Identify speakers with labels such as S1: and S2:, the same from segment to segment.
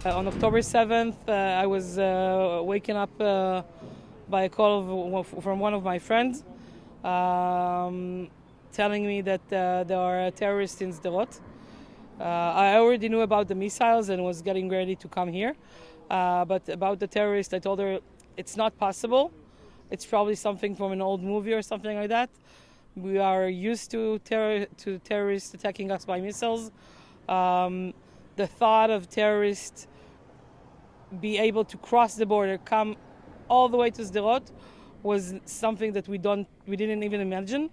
S1: On October 7th, I was waken up by a call from one of my friends telling me that there are terrorists in Sderot. I already knew about the missiles and was getting ready to come here. But about the terrorists, I told her it's not possible. It's probably something from an old movie or something like that. We are used to terrorists attacking us by missiles. The thought of terrorists be able to cross the border, come all the way to Sderot, was something that we didn't even imagine.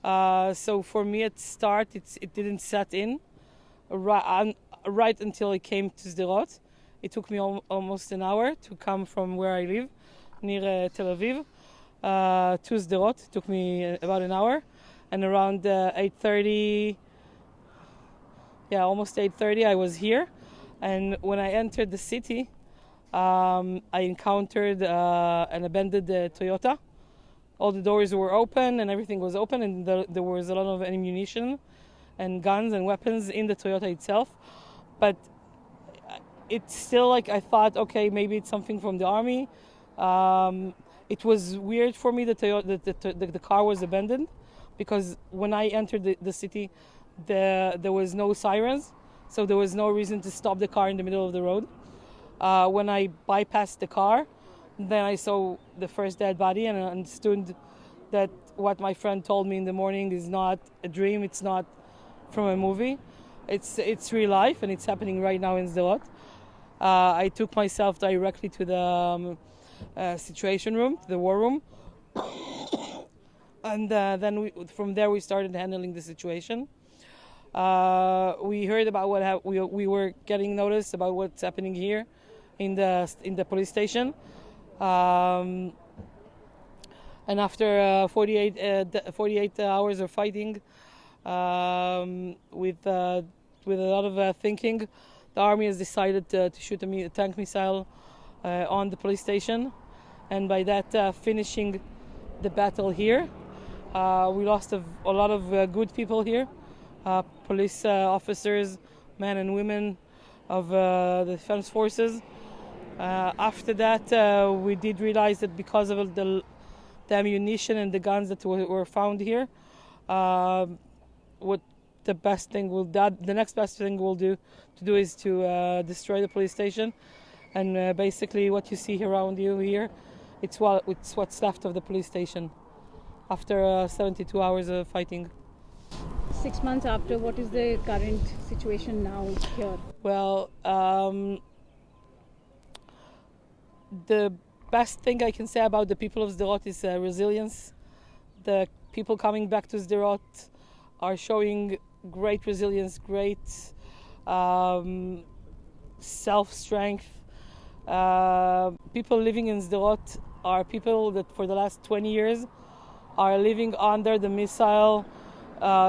S1: So for me at start, it didn't set in right until it came to Sderot. It took me almost an hour to come from where I live, near Tel Aviv, to Sderot. It took me about an hour, and around 8:30, almost 8:30, I was here. And when I entered the city, I encountered an abandoned Toyota. All the doors were open and everything was open, and there was a lot of ammunition and guns and weapons in the Toyota itself. But it's still like I thought, okay, maybe it's something from the army. It was weird for me that the car was abandoned, because when I entered the city, there was no sirens, so there was no reason to stop the car in the middle of the road. When I bypassed the car, then I saw the first dead body, and I understood that what my friend told me in the morning is not a dream, it's not from a movie. It's real life, and it's happening right now in Sderot. I took myself directly to the situation room, the war room, and then from there we started handling the situation. We heard about we were getting notice about what's happening here in the police station, and after 48 hours of fighting, with a lot of thinking, the army has decided to shoot a tank missile on the police station, and by that finishing the battle here. We lost a lot of good people here, police officers, men and women of the defense forces. After that, we did realize that because of the ammunition and the guns that were found here, what the next best thing we'll do is to destroy the police station, and basically what you see around you here, it's what's left of the police station after 72 hours of fighting.
S2: 6 months after, what is the current situation now here?
S1: Well, the best thing I can say about the people of Sderot is resilience. The people coming back to Sderot are showing great resilience, great self-strength. People living in Sderot are people that for the last 20 years are living under the missile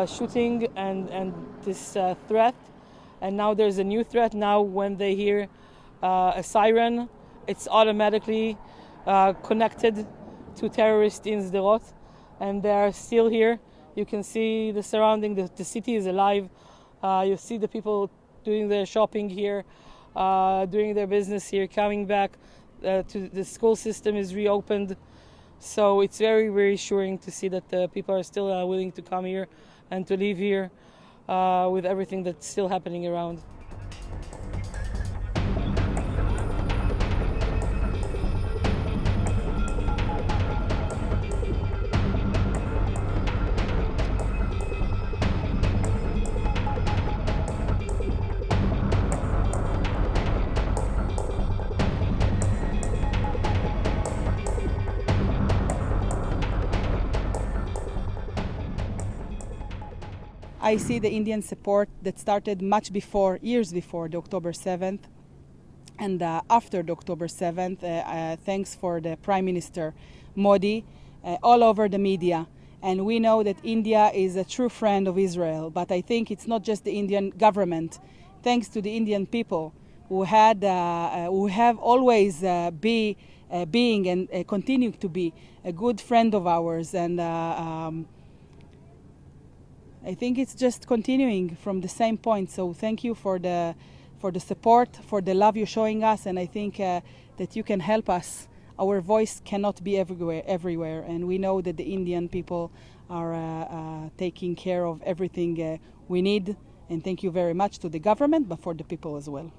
S1: shooting and this threat. And now there's a new threat. Now when they hear a siren, it's automatically connected to terrorists in Sderot, and they are still here. You can see the surrounding, the city is alive. You see the people doing their shopping here, doing their business here, coming back. To the school system is reopened. So it's very reassuring to see that the people are still willing to come here and to live here with everything that's still happening around.
S3: I see the Indian support that started much before, years before the October 7th. And after the October 7th, thanks for the Prime Minister Modi, all over the media. And we know that India is a true friend of Israel. But I think it's not just the Indian government. Thanks to the Indian people who have always being and continue to be a good friend of ours. And I think it's just continuing from the same point. So thank you for the for the support, for the love you're showing us, and I think that you can help us. Our voice cannot be everywhere, and we know that the Indian people are taking care of everything we need. And thank you very much to the government, but for the people as well.